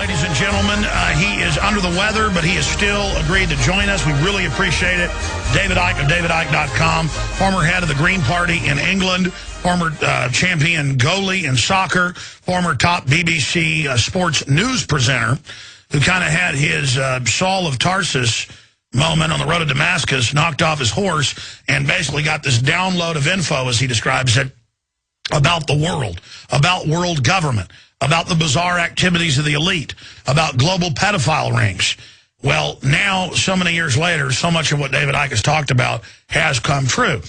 Ladies and gentlemen, he is under the weather, but he has still agreed to join us. We really appreciate it. David Icke of DavidIcke.com, former head of the Green Party in England, former champion goalie in soccer, former top BBC sports news presenter, who kind of had his Saul of Tarsus moment on the road to Damascus, knocked off his horse, and basically got this download of info, as he describes it, about the world, about world government, about the bizarre activities of the elite, about global pedophile rings. Well, now, so many years later, so much of what David Icke has talked about has come true.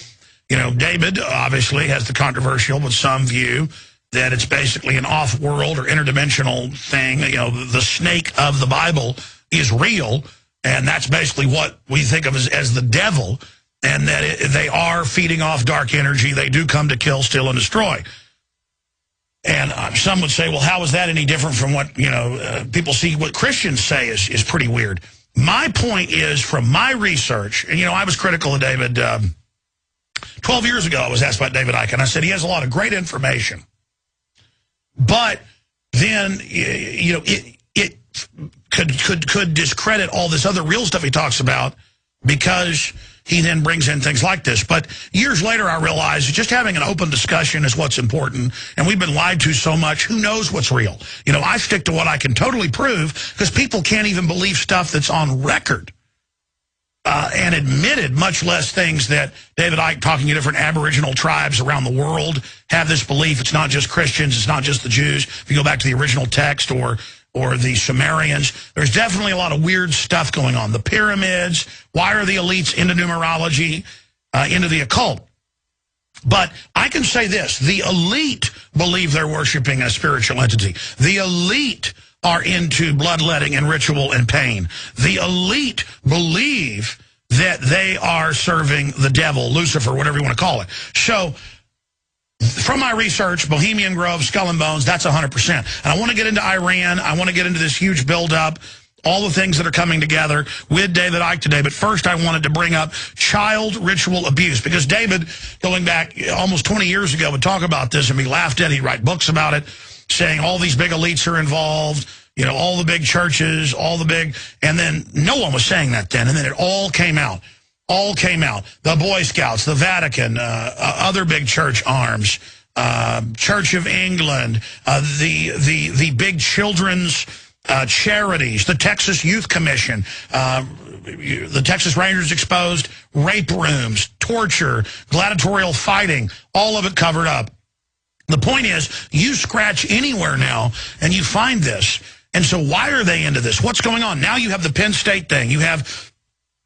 You know, David obviously has the controversial, but some view that it's basically an off-world or interdimensional thing. You know, the snake of the Bible is real, and that's basically what we think of as the devil, and that they are feeding off dark energy. They do come to kill, steal, and destroy. And some would say, well, how is that any different from what, people see what Christians say is pretty weird. My point is, from my research, and, I was critical of David. 12 years ago, I was asked about David Icke, and I said he has a lot of great information. But then, it could discredit all this other real stuff he talks about, because he then brings in things like this. But years later, I realized just having an open discussion is what's important. And we've been lied to so much. Who knows what's real? I stick to what I can totally prove, because people can't even believe stuff that's on record and admitted, much less things that David Icke, talking to different Aboriginal tribes around the world, have this belief. It's not just Christians. It's not just the Jews. If you go back to the original text or the Sumerians, there's definitely a lot of weird stuff going on. The pyramids, why are the elites into numerology, into the occult? But I can say this, the elite believe they're worshiping a spiritual entity. The elite are into bloodletting and ritual and pain. The elite believe that they are serving the devil, Lucifer, whatever you want to call it. So, from my research, Bohemian Grove, Skull and Bones, that's 100%. And I want to get into Iran. I want to get into this huge buildup, all the things that are coming together with David Icke today. But first, I wanted to bring up child ritual abuse, because David, going back almost 20 years ago, would talk about this and be laughed at. He'd write books about it, saying all these big elites are involved, all the big churches, and then no one was saying that then. And then it all came out. The Boy Scouts, the Vatican, other big church arms, Church of England, the big children's charities, the Texas Youth Commission, the Texas Rangers exposed rape rooms, torture, gladiatorial fighting, all of it covered up. The point is, you scratch anywhere now and you find this. And so why are they into this? What's going on? Now you have the Penn State thing. You have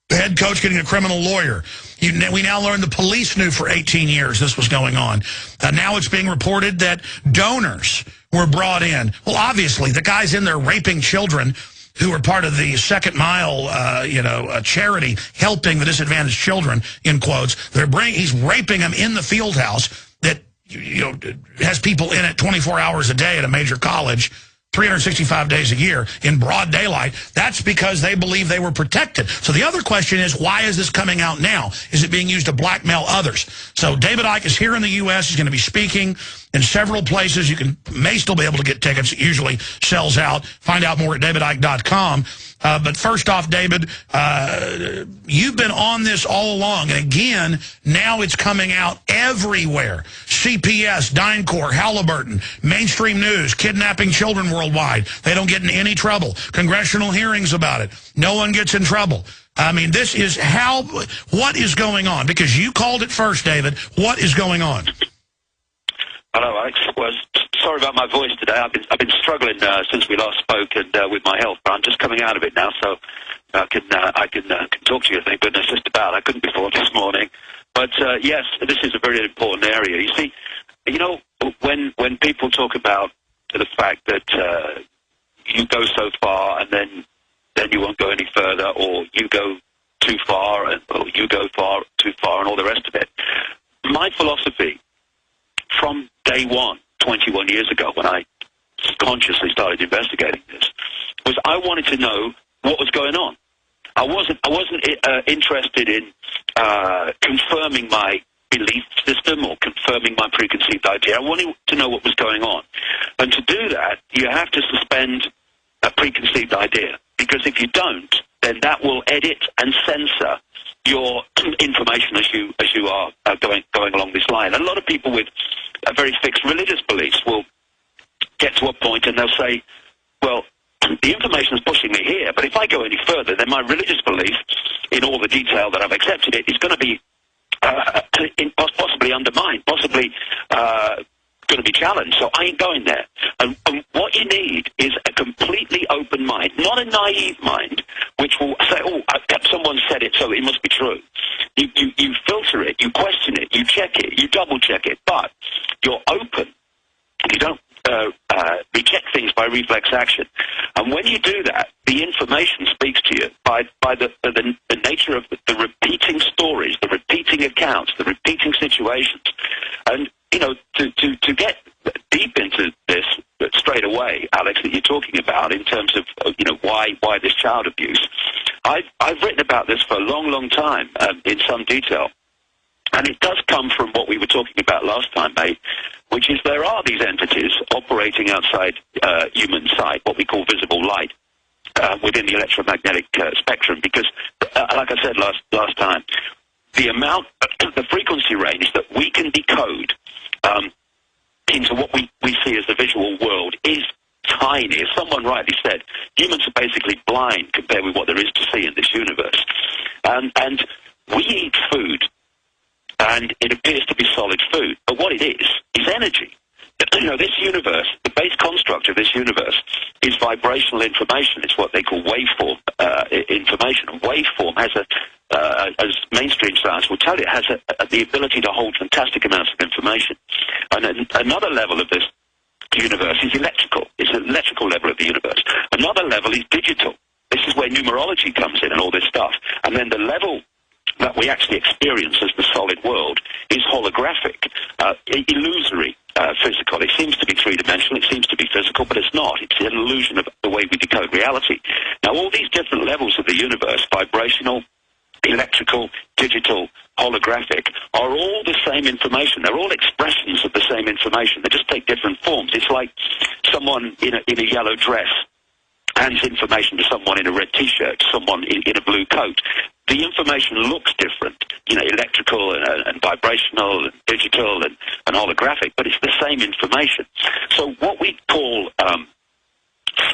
the head coach getting a criminal lawyer. We now learn the police knew for 18 years this was going on. Now it's being reported that donors were brought in. Well, obviously, the guy's in there raping children who are part of the Second Mile, charity helping the disadvantaged children, in quotes. He's raping them in the field house that has people in it 24 hours a day at a major college, 365 days a year in broad daylight. That's because they believe they were protected. So the other question is, why is this coming out now? Is it being used to blackmail others? So David Icke is here in the U.S. He's going to be speaking in several places. You may still be able to get tickets. It usually sells out. Find out more at DavidIcke.com. But first off, David, you've been on this all along. And again, now it's coming out everywhere. CPS, DynCorp, Halliburton, mainstream news, kidnapping children worldwide. They don't get in any trouble. Congressional hearings about it. No one gets in trouble. I mean, this is what is going on? Because you called it first, David. What is going on? Hello, Alex. Well, sorry about my voice today. I've been struggling since we last spoke and with my health, but I'm just coming out of it now, so I can talk to you. Thank goodness, just about. I couldn't before this morning, but yes, this is a very important area. You see, when people talk about the fact that you go so far and then you won't go any further, or you go too far, or you go too far, and all the rest of it. My philosophy from day one, 21 years ago, when I consciously started investigating this, was I wanted to know what was going on. I wasn't interested in confirming my belief system or confirming my preconceived idea. I wanted to know what was going on. And to do that, you have to suspend a preconceived idea. Because if you don't, then that will edit and censor your information as you are going along this line. And a lot of people with very fixed religious beliefs will get to a point and they'll say, well, the information is pushing me here, but if I go any further, then my religious belief, in all the detail that I've accepted it, is going to be possibly undermined, possibly going to be challenged, so I ain't going there. And what you need is a completely open mind, not a naive mind, which will say, oh, someone said it, so it must be true. You filter it, you question it, you check it, you double-check it, but you're open. You don't reject things by reflex action. And when you do that, the information speaks to you by the nature of the repeating stories, the repeating accounts, the repeating situations. And, you know, to get deep into this straight away, Alex, that you're talking about in terms of, you know, why this child abuse, I've written about this for a long, long time in some detail. And it does come from what we were talking about last time, mate, which is there are these entities operating outside human sight, what we call visible light, within the electromagnetic spectrum. Because, like I said last time, the frequency range that we can decode into what we see as the visual world is tiny. As someone rightly said, humans are basically blind compared with what there is to see in this universe. And we eat food, and it appears to be solid food. But what it is energy. You know, this universe, the base construct of this universe is vibrational information. It's what they call waveform information. And waveform has as mainstream science will tell you, has the ability to hold fantastic amounts of information. And another level of this universe is electrical. It's an electrical level of the universe. Another level is digital. This is where numerology comes in and all this stuff. And then the level that we actually experience as the solid world is holographic, illusory, physical. It seems to be three-dimensional, it seems to be physical, but it's not. It's an illusion of the way we decode reality. Now, all these different levels of the universe, vibrational, electrical, digital, holographic, are all the same information. They're all expressions of the same information. They just take different forms. It's like someone in a yellow dress hands information to someone in a red T-shirt, someone in a blue coat. The information looks different, you know, electrical and vibrational and digital and holographic, but it's the same information. So what we call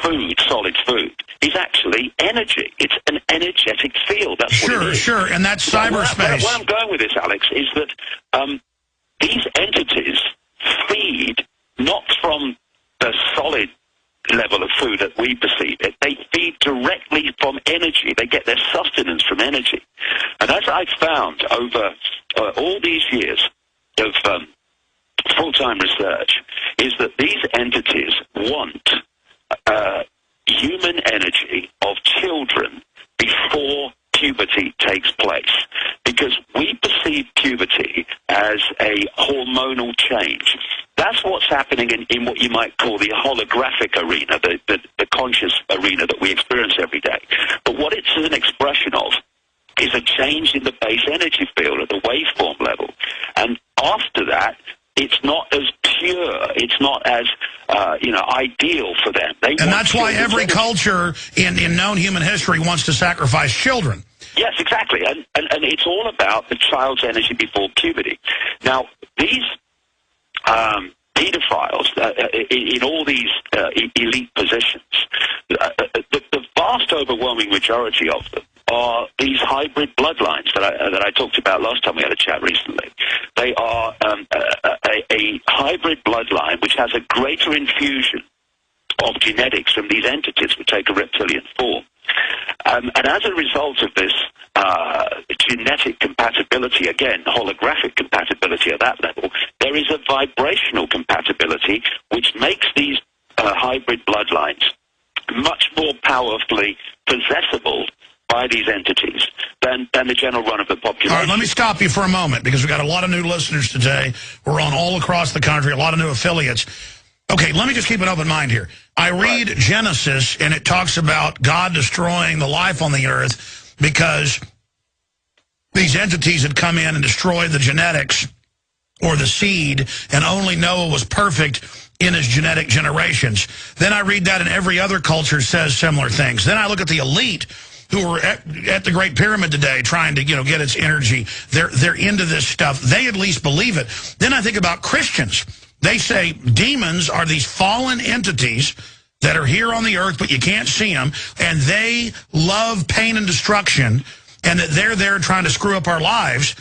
food, solid food, is actually energy. It's an energetic field. That's what it is. Sure, and that's cyberspace. Where I'm going with this, Alex, is that these entities feed not from the solid level of food that we perceive it. They feed directly from energy. They get their sustenance from energy. And as I've found over all these years of full-time research, is that these entities want human energy of children before puberty takes place, because we perceive puberty as a hormonal change. That's what's happening in what you might call the holographic arena, the conscious arena that we experience every day. But what it's an expression of is a change in the base energy field at the waveform level. And after that, it's not as pure, it's not as, ideal for them. And that's why every culture in known human history wants to sacrifice children. Yes, exactly. And it's all about the child's energy before puberty. Now, these pedophiles in all these elite positions, the vast overwhelming majority of them are these hybrid bloodlines that I talked about last time we had a chat recently. They are a hybrid bloodline which has a greater infusion of genetics from these entities which take a reptilian form. And as a result of this genetic compatibility, again, holographic compatibility at that level, there is a vibrational compatibility which makes these hybrid bloodlines much more powerfully possessible by these entities than the general run of the population. All right, let me stop you for a moment, because we've got a lot of new listeners today. We're on all across the country, a lot of new affiliates. Okay, let me just keep an open mind here. I read Genesis, and it talks about God destroying the life on the earth because these entities had come in and destroyed the genetics or the seed, and only Noah was perfect in his genetic generations. Then I read that, and every other culture says similar things. Then I look at the elite who are at the Great Pyramid today trying to, get its energy. They're into this stuff. They at least believe it. Then I think about Christians. They say demons are these fallen entities that are here on the earth, but you can't see them, and they love pain and destruction, and that they're there trying to screw up our lives.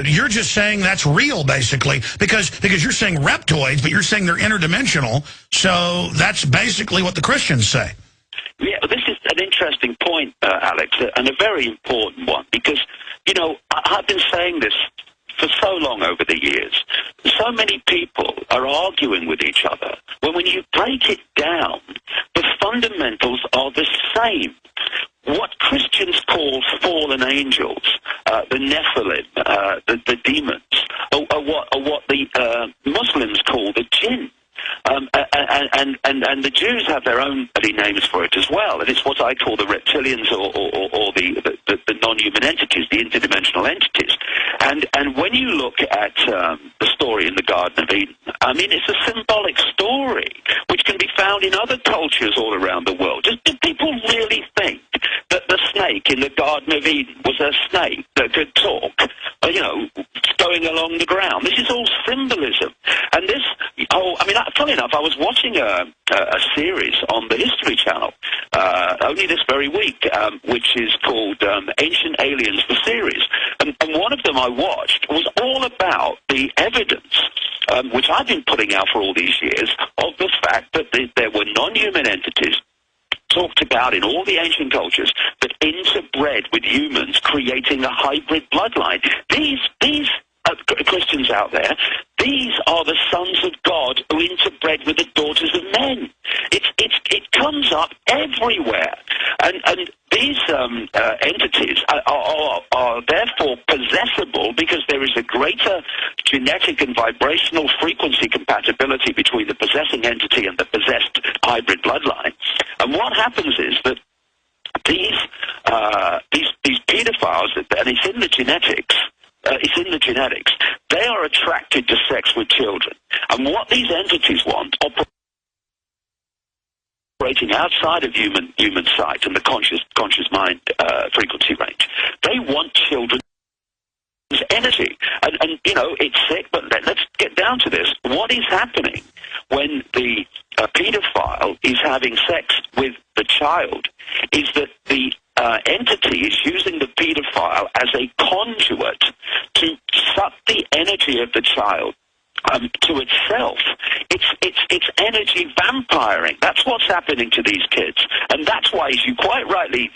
You're just saying that's real, basically, because you're saying reptoids, but you're saying they're interdimensional, so that's basically what the Christians say. Yeah, this is an interesting point, Alex, and a very important one, because, I've been saying this for so long over the years. So many people are arguing with each other, when you break it down, the fundamentals are the same. What Christians call fallen angels, the Nephilim, the demons, are what the Muslims call the jinn. And the Jews have their own bloody names for it as well, and it's what I call the reptilians or the non-human entities, the interdimensional entities. And when you look at the story in the Garden of Eden, I mean, it's a symbolic story which can be found in other cultures all around the world. Do people really think that the snake in the Garden of Eden was a snake that could talk, going along the ground? This is all symbolism. And this, funny enough, I was watching a series on the History Channel only this very week, which is called Ancient Aliens, the series. And one of them I watched was all about the evidence, which I've been putting out for all these years, of the fact that there were non-human entities talked about in all the ancient cultures that interbred with humans, creating a hybrid bloodline. These Christians out there, these are the sons of God who interbred with the daughters of men. It comes up everywhere, and these entities are therefore possessable because there is a greater genetic and vibrational frequency compatibility between the possessing entity and the possessed hybrid bloodline. And what happens is that these pedophiles, and it's in the genetics. They are attracted to sex with children. And what these entities want, operating outside of human sight and the conscious mind frequency range, they want children's energy. And it's sick, but let's get down to this. What is happening when the pedophile is having sex with the child is that the entity is using the pedophile as a conduit to suck the energy of the child to itself. It's energy vampiring. That's what's happening to these kids, and that's why, as you quite rightly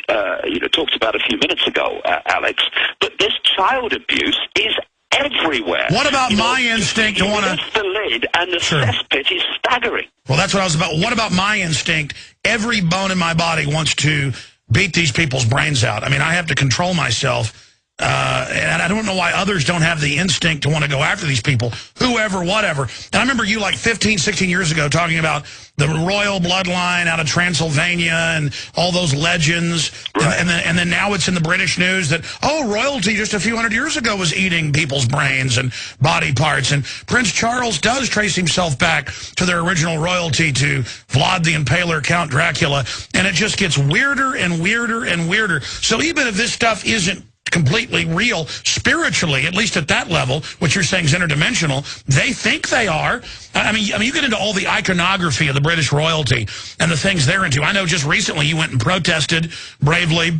talked about a few minutes ago, Alex, that this child abuse is everywhere. What about my instinct to want to lift the lid, and the cesspit is staggering. Well, that's what I was about. What about my instinct? Every bone in my body wants to beat these people's brains out. I mean, I have to control myself. And I don't know why others don't have the instinct to want to go after these people, whoever, whatever. And I remember you like 15, 16 years ago talking about the royal bloodline out of Transylvania and all those legends. Right. And then now it's in the British news that, royalty just a few hundred years ago was eating people's brains and body parts. And Prince Charles does trace himself back to their original royalty, to Vlad the Impaler, Count Dracula. And it just gets weirder and weirder and weirder. So even if this stuff isn't completely real spiritually, at least at that level, what you're saying is interdimensional, they think they are. I mean, you get into all the iconography of the British royalty and the things they're into. I know just recently you went and protested bravely.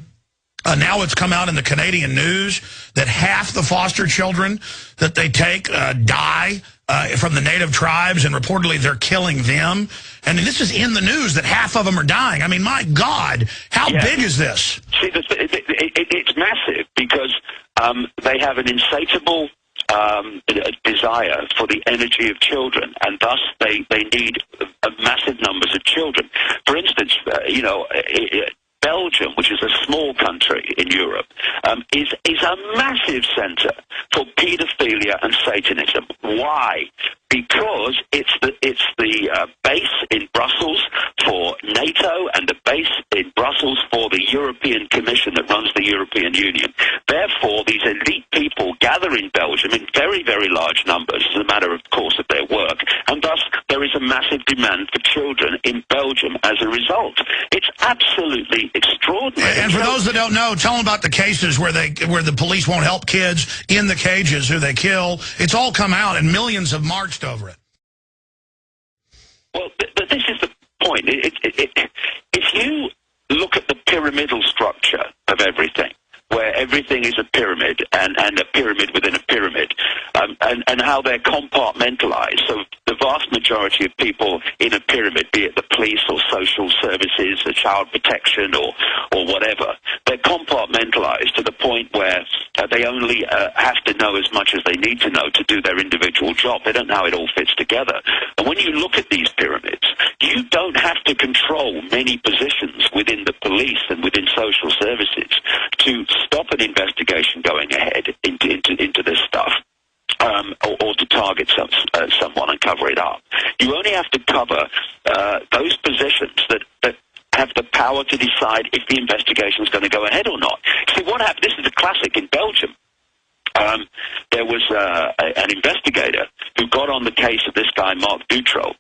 Now it's come out in the Canadian news that half the foster children that they take die from the native tribes, and reportedly they're killing them. And this is in the news that half of them are dying. I mean, my God, how big is this? See, it's massive because they have an insatiable desire for the energy of children, and thus they need massive numbers of children. For instance, Belgium, which is a small country in Europe, is a massive center for pedophilia and Satanism. Why? Because it's the base in Brussels for NATO and the base in Brussels for the European Commission that runs the European Union. Therefore, these elite people gather in Belgium in very, very large numbers, as a matter of course of their work, and thus there is a massive demand for children in Belgium as a result. It's absolutely extraordinary. And for those that don't know, tell them about the cases where the police won't help kids in the cages who they kill. It's all come out, and millions have marched over it. Well, this is the point. If you look at the pyramidal structure of everything, where everything is a pyramid and a pyramid within a pyramid, and how they're compartmentalized. So the vast majority of people in a pyramid, be it the police or social services or child protection or whatever, they're compartmentalized to the point where they only have to know as much as they need to know to do their individual job. They don't know how it all fits together. And when you look at these pyramids, you don't have to control many positions within the police and within social services to stop an investigation going ahead into this stuff, or to target someone and cover it up. You only have to cover those positions that have the power to decide if the investigation is going to go ahead or not. See, what happened, this is a classic in Belgium. There was an investigator who got on the case of this guy, Mark Dutroux,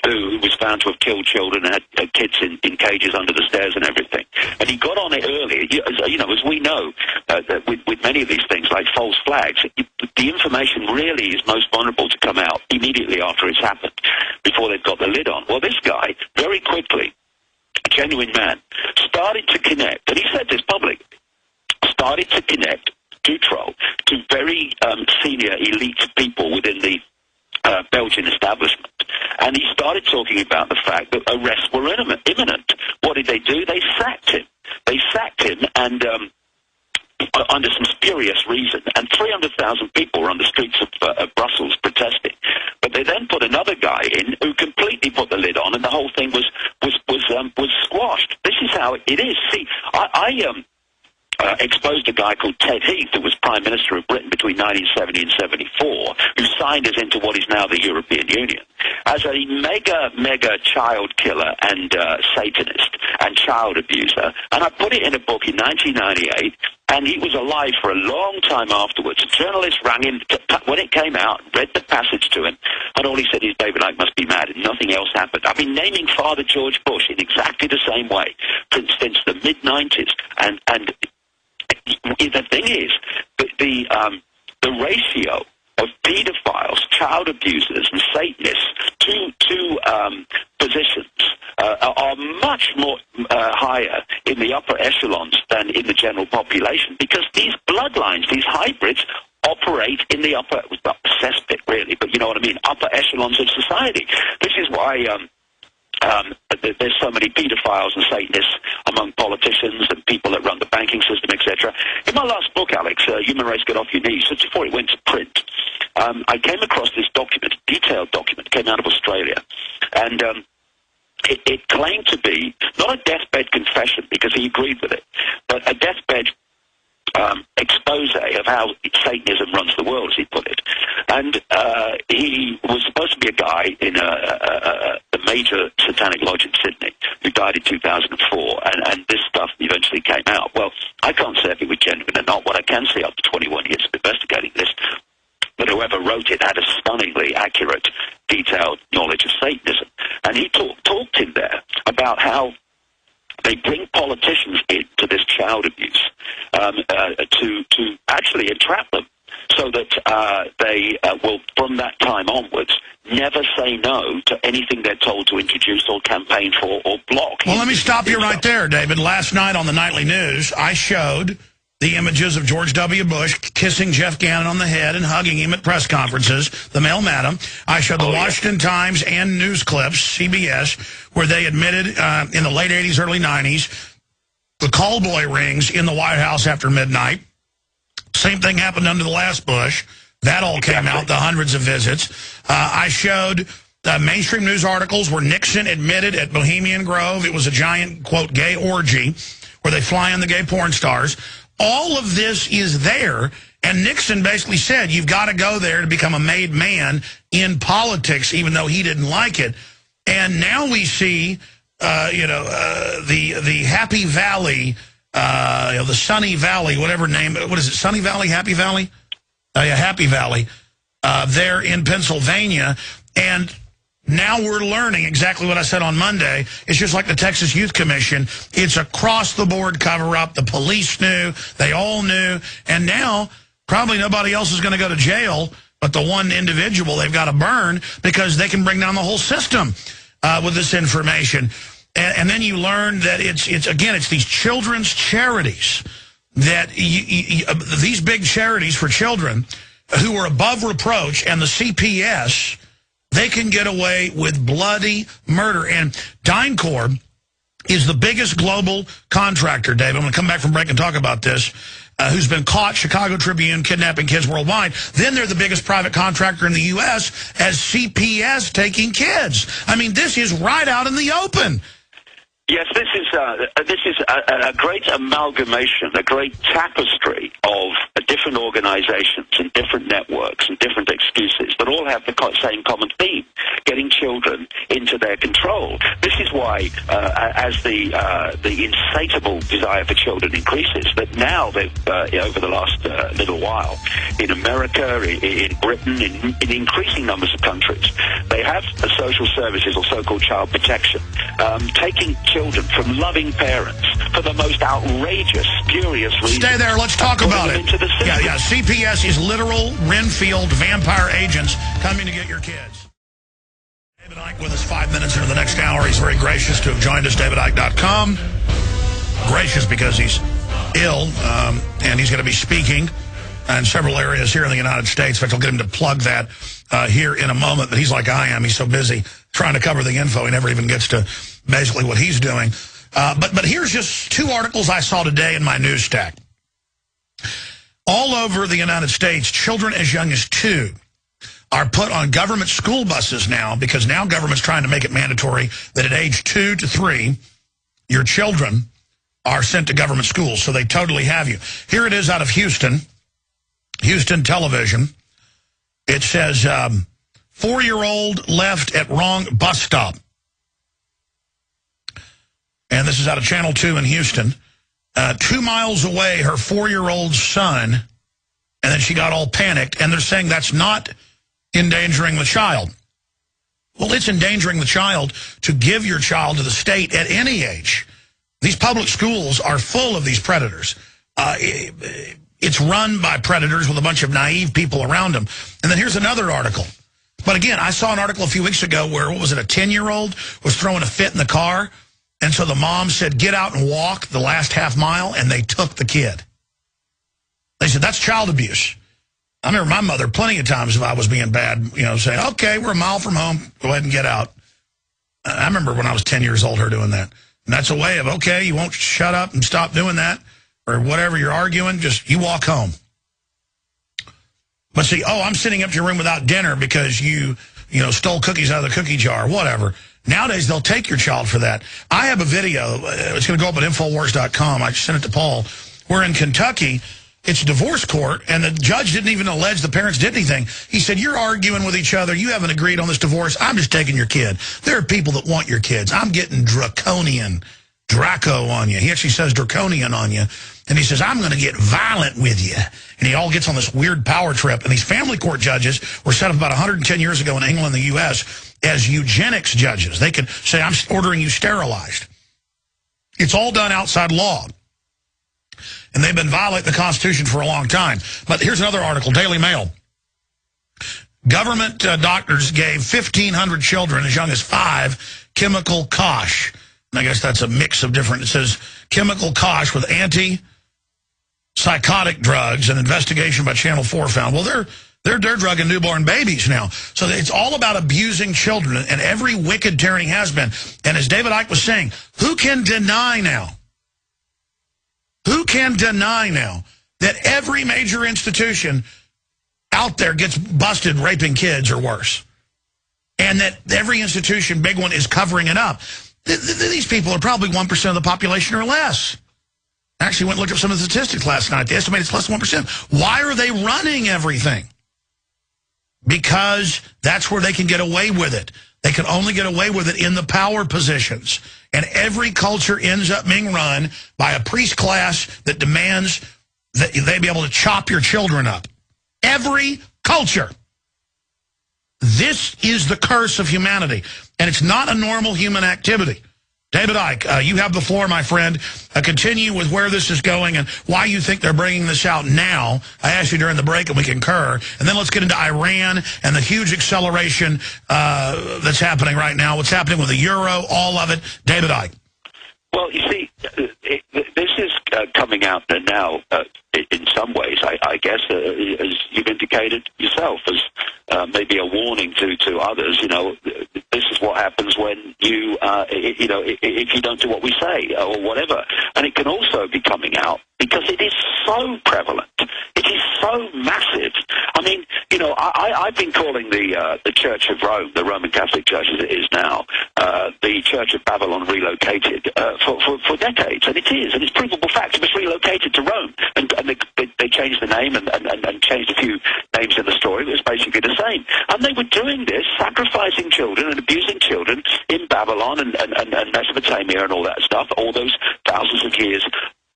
who was found to have killed children and had kids in cages under the stairs and everything. And he got on it early. You know, as we know, that with many of these things, like false flags, the information really is most vulnerable to come out immediately after it's happened, before they've got the lid on. Well, this guy, very quickly, a genuine man, started to connect, and he said this publicly, started to connect Dutroux to very senior elite people within the Belgian establishment. And he started talking about the fact that arrests were imminent. What did they do? They sacked him. They sacked him, and under some spurious reason. And 300,000 people were on the streets of Brussels protesting. But they then put another guy in who completely put the lid on, and the whole thing was squashed. This is how it is. See, I exposed a guy called Ted Heath, who was Prime Minister of Britain between 1970 and 74, who signed us into what is now the European Union, as a mega child killer and Satanist and child abuser. And I put it in a book in 1998, and he was alive for a long time afterwards. A journalist rang him when it came out, read the passage to him, and all he said is, David Icke must be mad, and nothing else happened. I've been naming Father George Bush in exactly the same way since the mid-90s, and the thing is, the ratio of pedophiles, child abusers, and Satanists to positions are much more higher in the upper echelons than in the general population, because these bloodlines, these hybrids, operate in the upper, well, cesspit really, but you know what I mean, upper echelons of society. This is why there's so many pedophiles and Satanists among politicians and people that run the banking system, etc. In my last book, Alex, Human Race Get Off Your Knees, just before it went to print, I came across this document, detailed document, came out of Australia, and it claimed to be not a deathbed confession, because he agreed with it, but a deathbed expose of how Satanism runs the world, as he put it. And he was supposed to be a guy in a major satanic lodge in Sydney who died in 2004, and this stuff eventually came out. Well, I can't say if it was genuine or not. What I can say after 21 years of investigating this, that whoever wrote it had a stunningly accurate, detailed knowledge of Satanism. And he talked in there about how they bring politicians into this child abuse to actually entrap them, so that they will, from that time onwards, never say no to anything they're told to introduce or campaign for or block. Well, let me stop you right there, David. Last night on the Nightly News, I showed the images of George W. Bush kissing Jeff Gannon on the head and hugging him at press conferences, the male madam. I showed the Washington Times and news clips, CBS, where they admitted in the late 80s, early 90s, the call boy rings in the White House after midnight. Same thing happened under the last Bush. That all came out, the hundreds of visits. I showed mainstream news articles where Nixon admitted at Bohemian Grove it was a giant, quote, gay orgy where they fly in the gay porn stars. All of this is there, and Nixon basically said you've got to go there to become a made man in politics, even though he didn't like it. And now we see, the Happy Valley, the Sunny Valley, whatever name, what is it, Sunny Valley, Happy Valley? Yeah, Happy Valley, there in Pennsylvania. And Now we're learning exactly what I said on Monday. It's just like the Texas Youth Commission. It's across-the-board cover-up. The police knew. They all knew. And now probably nobody else is going to go to jail but the one individual they've got to burn because they can bring down the whole system with this information. And then you learn that it's these children's charities, that these big charities for children who are above reproach, and the CPS, they can get away with bloody murder. And DynCorp is the biggest global contractor, Dave. I'm going to come back from break and talk about this, who's been caught, Chicago Tribune, kidnapping kids worldwide. Then they're the biggest private contractor in the U.S. as CPS taking kids. I mean, this is right out in the open. Yes, this is a great amalgamation, a great tapestry of different organizations and different networks and different excuses that all have the same common theme: getting children into their control. This is why, as the insatiable desire for children increases, that now over the last little while, in America, in Britain, in increasing numbers of countries, they have social services or so-called child protection, taking children from loving parents for the most outrageous, spurious reasons. Stay there. Let's talk about it. Yeah. CPS is literal Renfield vampire agents coming to get your kids. David Icke with us 5 minutes into the next hour. He's very gracious to have joined us, davidicke.com. Gracious because he's ill, and he's going to be speaking in several areas here in the United States. In fact, I'll get him to plug that here in a moment. But he's like I am. He's so busy trying to cover the info, he never even gets to basically what he's doing. But here's just 2 articles I saw today in my news stack. All over the United States, children as young as 2 are put on government school buses now, because now government's trying to make it mandatory that at age 2 to 3, your children are sent to government schools. So they totally have you. Here it is out of Houston Television. It says, 4-year-old left at wrong bus stop. And this is out of Channel 2 in Houston. 2 miles away, her 4-year-old son, and then she got all panicked, and they're saying that's not endangering the child. Well, it's endangering the child to give your child to the state at any age. These public schools are full of these predators. It's run by predators with a bunch of naive people around them. And then here's another article. But again, I saw an article a few weeks ago where, what was it, a 10-year-old was throwing a fit in the car. And so the mom said, get out and walk the last half mile, and they took the kid. They said, that's child abuse. I remember my mother plenty of times, if I was being bad, saying, okay, we're a mile from home, go ahead and get out. I remember when I was 10 years old, her doing that. And that's a way of, okay, you won't shut up and stop doing that, or whatever you're arguing, just you walk home. But see, I'm sitting up to your room without dinner because you stole cookies out of the cookie jar, whatever. Nowadays, they'll take your child for that. I have a video. It's going to go up at Infowars.com. I sent it to Paul. We're in Kentucky. It's a divorce court, and the judge didn't even allege the parents did anything. He said, you're arguing with each other. You haven't agreed on this divorce. I'm just taking your kid. There are people that want your kids. I'm getting Draco on you. He actually says draconian on you. And he says, I'm going to get violent with you. And he all gets on this weird power trip. And these family court judges were set up about 110 years ago in England and the U.S. as eugenics judges. They could say, I'm ordering you sterilized. It's all done outside law. And they've been violating the Constitution for a long time. But here's another article, Daily Mail. Government doctors gave 1,500 children as young as 5 chemical kosh. And I guess that's a mix of different. It says chemical kosh with anti-psychotic drugs. An investigation by Channel 4 found. Well, they're drugging newborn babies now. So it's all about abusing children. And every wicked tyranny has been. And as David Icke was saying, who can deny now? Who can deny now that every major institution out there gets busted raping kids or worse? And that every institution, big one, is covering it up. These people are probably 1% of the population or less. I actually went and looked up some of the statistics last night. They estimate it's less than 1%. Why are they running everything? Because that's where they can get away with it. They can only get away with it in the power positions. And every culture ends up being run by a priest class that demands that they be able to chop your children up. Every culture. This is the curse of humanity, and it's not a normal human activity. David Icke, you have the floor, my friend. Continue with where this is going and why you think they're bringing this out now. I asked you during the break, and we concur. And then let's get into Iran and the huge acceleration that's happening right now. What's happening with the euro, all of it. David Icke. Well, you see, this is coming out now in some ways, I guess, as you've indicated yourself, as maybe a warning to others. You know, this is what happens when you, if you don't do what we say or whatever. And it can also be coming out because it is so prevalent. It is so massive. I mean, you know, I've been calling the Church of Rome, the Roman Catholic Church as it is now, the Church of Babylon relocated for decades, and it is, and it's provable fact. It was relocated to Rome, and they changed the name and changed a few names in the story. It was basically the same, and they were doing this, sacrificing children and abusing children in Babylon and Mesopotamia and all that stuff, all those thousands of years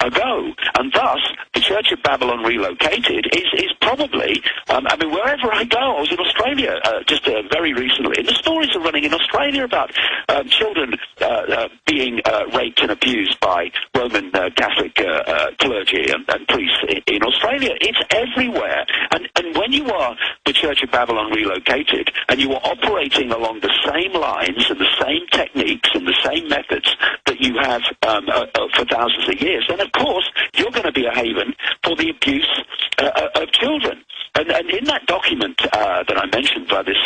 ago. And thus, the Church of Babylon relocated is probably, I mean, wherever I go, I was in Australia just very recently, and the stories are running in Australia about children being raped and abused by Roman Catholic clergy and priests in Australia. It's everywhere. And when you are the Church of Babylon relocated, and you are operating along the same lines and the same techniques and the same methods that you have for thousands of years, then of course you're going to be a haven for the abuse of children. And in that document that I mentioned by this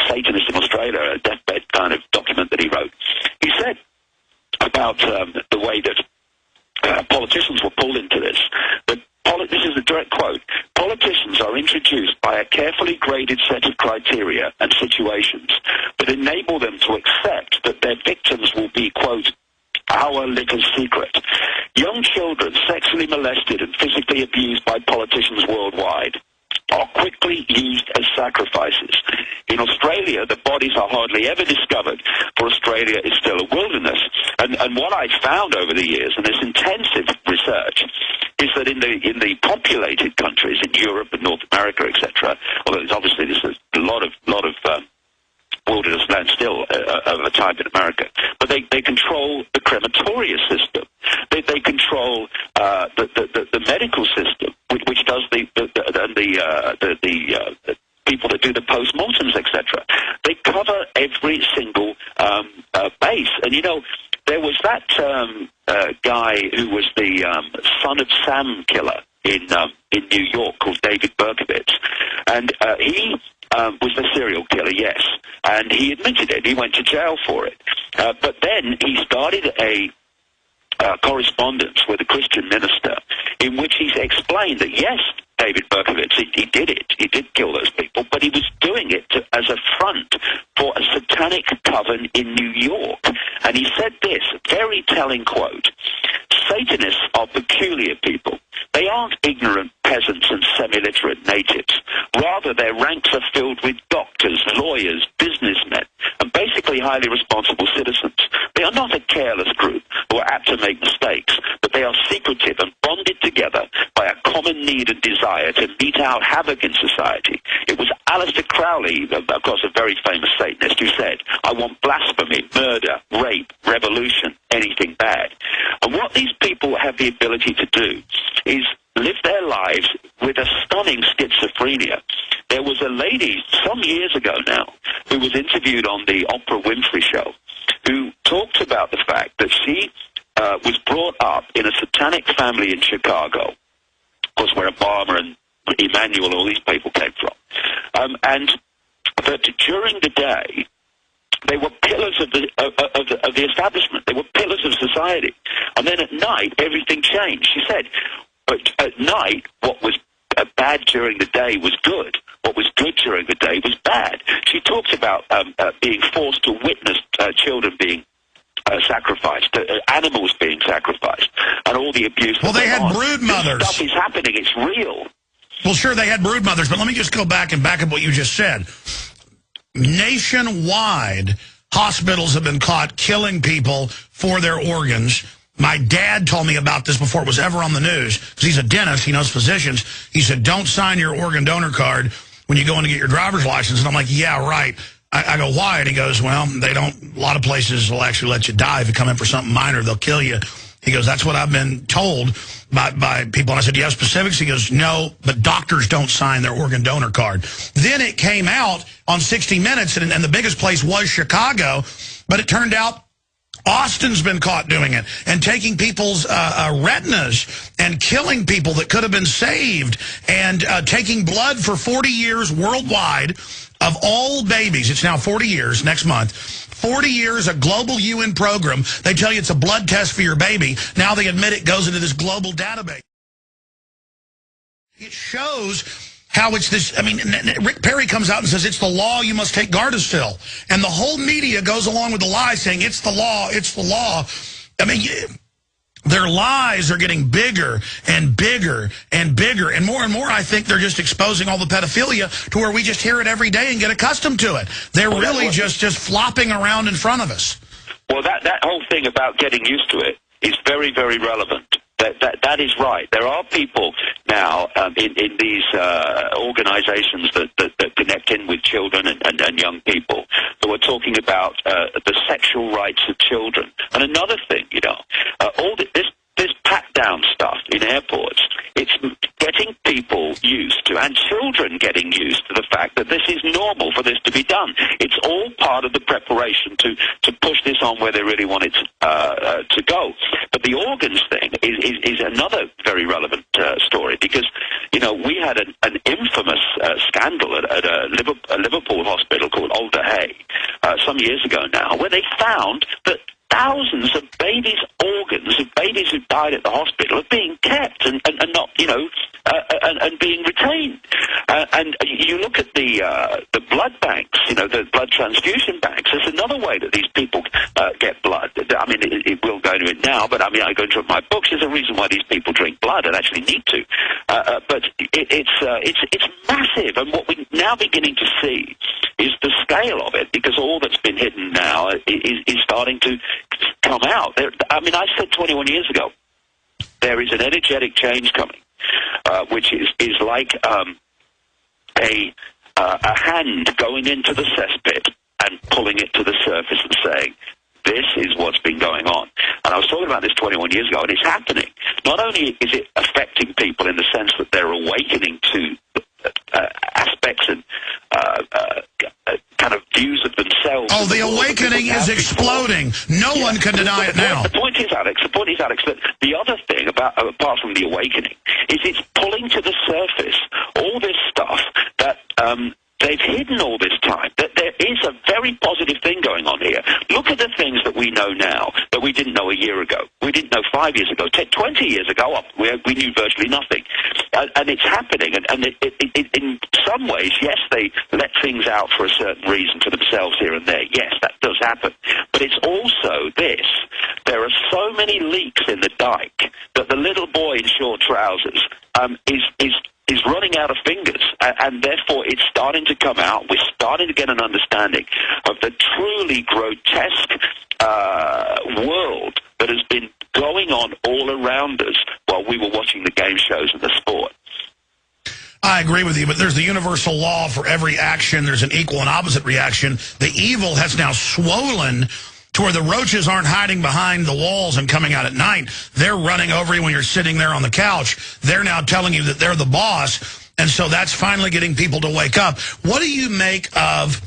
Satanist in Australia, a deathbed kind of document that he wrote, he said about the way that politicians were pulled into this, that this is a direct quote, politicians are introduced by a carefully graded set of criteria and situations that enable them to accept that their victims will be, quote, our little secret. Young children sexually molested and physically abused by politicians worldwide are quickly used as sacrifices. In Australia, the bodies are hardly ever discovered, for Australia is still a wilderness. And what I've found over the years, and this intensive research, is that in the populated countries, in Europe and North America, etc., although obviously there's a lot of wilderness land still of a type in America, but they control the crematoria system. They control the medical system, which does the people that do the postmortems, etc. They cover every single base. And you know, there was that guy who was the son of Sam killer in New York called David Berkowitz, and he was the serial killer, yes, and he admitted it. He went to jail for it, but then he started a correspondence with a Christian minister in which he explained that, yes, David Berkowitz, he did it. He did kill those people, but he was doing it as a front for a satanic coven in New York. And he said this, very telling quote, Satanists are peculiar people. They aren't ignorant peasants and semi-literate natives. Rather, their ranks are filled with doctors, lawyers, businessmen, and basically highly responsible citizens. They are not a careless group who are apt to make mistakes, but they are secretive and bonded together by a common need and desire to mete out havoc in society. It was Aleister Crowley, of course a very famous Satanist, who said, I want blasphemy, murder, rape, revolution, anything bad. And what these people have the ability to do is live their lives with a stunning schizophrenia. There was a lady some years ago now who was interviewed on the Oprah Winfrey Show who talked about the fact that she was brought up in a satanic family in Chicago, of course where Obama and Emmanuel, all these people came from, and that during the day they were pillars of the establishment. They were pillars of society. And then at night, everything changed. She said, but at night, what was bad during the day was good. What was good during the day was bad. She talks about being forced to witness children being sacrificed, animals being sacrificed, and all the abuse. Well, they had brood mothers. This stuff is happening. It's real. Well, sure, they had brood mothers, but let me just go back and back up what you just said. Nationwide, hospitals have been caught killing people for their organs. My dad told me about this before it was ever on the news, because he's a dentist, he knows physicians. He said, don't sign your organ donor card when you go in to get your driver's license. And I'm like, yeah, right. I go, why? And he goes, well, they don't, a lot of places will actually let you die if you come in for something minor. They'll kill you. He goes, that's what I've been told by people. And I said, do you have specifics? He goes, no, but doctors don't sign their organ donor card. Then it came out on 60 Minutes, and the biggest place was Chicago, but it turned out Austin's been caught doing it and taking people's retinas and killing people that could have been saved and taking blood for 40 years worldwide of all babies. It's now 40 years next month. 40 years, a global UN program. They tell you it's a blood test for your baby. Now they admit it goes into this global database. It shows how it's this. I mean, Rick Perry comes out and says it's the law, you must take Gardasil. And the whole media goes along with the lie saying it's the law, it's the law. I mean, their lies are getting bigger and bigger and bigger. And more, I think they're just exposing all the pedophilia to where we just hear it every day and get accustomed to it. They're really just flopping around in front of us. Well, that whole thing about getting used to it is very, very relevant. That is right. There are people now in these organizations that connect in with children and young people who are talking about the sexual rights of children. And another thing, you know, all this pat-down stuff in airports, it's getting people used to, and children getting used to the fact that this is normal for this to be done. It's all part of the preparation to push this on where they really want it to go. But the organs thing is another very relevant story because, you know, we had an infamous scandal at a Liverpool hospital called Alder Hey some years ago now, where they found that thousands of babies' organs of babies who died at the hospital are being kept and not, you know, and being retained. And you look at the blood banks, you know, the blood transfusion banks. There's another way that these people get blood. I mean, it will go into it now, but I mean, I go into my books. There's a reason why these people drink blood and actually need to. But it's massive, and what we're now beginning to see is the scale of it, because all that's been hidden now is starting to come out. I mean, I said 21 years ago, there is an energetic change coming, which is like a hand going into the cesspit and pulling it to the surface and saying, this is what's been going on. And I was talking about this 21 years ago, and it's happening. Not only is it affecting people in the sense that they're awakening to aspects and kind of views of themselves. Oh, the awakening is exploding. No one can deny it now. The point is, Alex, that the other thing, apart from the awakening, is it's pulling to the surface all this stuff that they've hidden all this time. That there is a very positive thing going on here. Look at the things that we know now that we didn't know a year ago. We didn't know 5 years ago. 20 years ago, we knew virtually nothing. And it's happening. And in some ways, yes, they let things out for a certain reason to themselves here and there. Yes, that does happen. But it's also this. There are so many leaks in the dike that the little boy in short trousers is running out of fingers, and therefore it's starting to come out. We're starting to get an understanding of the truly grotesque world that has been going on all around us while we were watching the game shows and the sport. I agree with you, but there's the universal law for every action. There's an equal and opposite reaction. The evil has now swollen to where the roaches aren't hiding behind the walls and coming out at night. They're running over you when you're sitting there on the couch. They're now telling you that they're the boss, and so that's finally getting people to wake up. What do you make of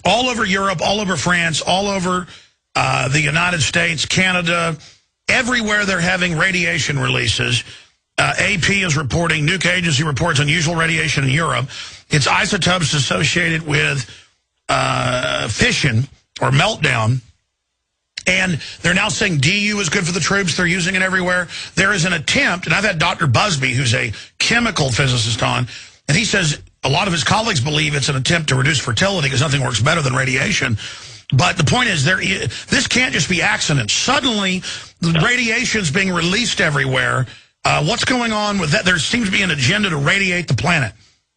all over Europe, all over France, all over the United States, Canada, everywhere they're having radiation releases? AP is reporting, Nuke Agency reports unusual radiation in Europe. It's isotopes associated with fission or meltdown. And they're now saying DU is good for the troops. They're using it everywhere. There is an attempt, and I've had Dr. Busby, who's a chemical physicist, on, and he says a lot of his colleagues believe it's an attempt to reduce fertility because nothing works better than radiation. But the point is, this can't just be accident. Suddenly, the radiation's being released everywhere. What's going on with that? There seems to be an agenda to radiate the planet.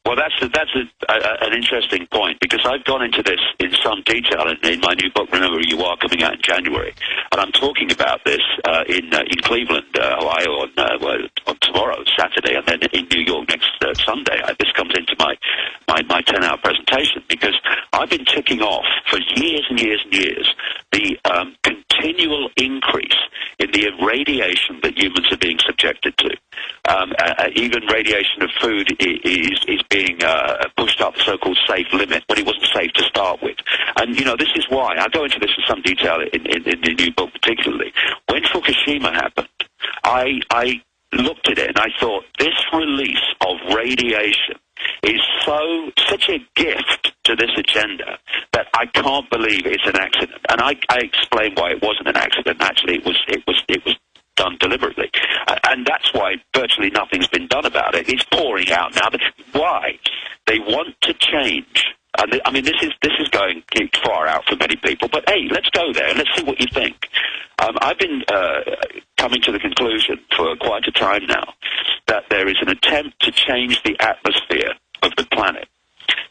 Well, that's an interesting point, because I've gone into this in some detail in my new book, Remember Who You Are, coming out in January. And I'm talking about this in Cleveland, Ohio, on tomorrow, Saturday, and then in New York next Sunday. This comes into my 10-hour presentation, because I've been ticking off for years and years and years the continual increase in the radiation that humans are being subjected to. Even radiation of food is being pushed up the so-called safe limit when it wasn't safe to start with. And, this is why. I go into this in some detail in the new book particularly. When Fukushima happened, I looked at it and I thought, this release of radiation is such a gift to this agenda that I can't believe it's an accident. And I explained why it wasn't an accident. Actually, it was done deliberately, and that's why virtually nothing's been done about it. It's pouring out now. Why? They want to change. And I mean, this is going far out for many people. But hey, let's go there and let's see what you think. I've been coming to the conclusion for quite a time now that there is an attempt to change the atmosphere of the planet.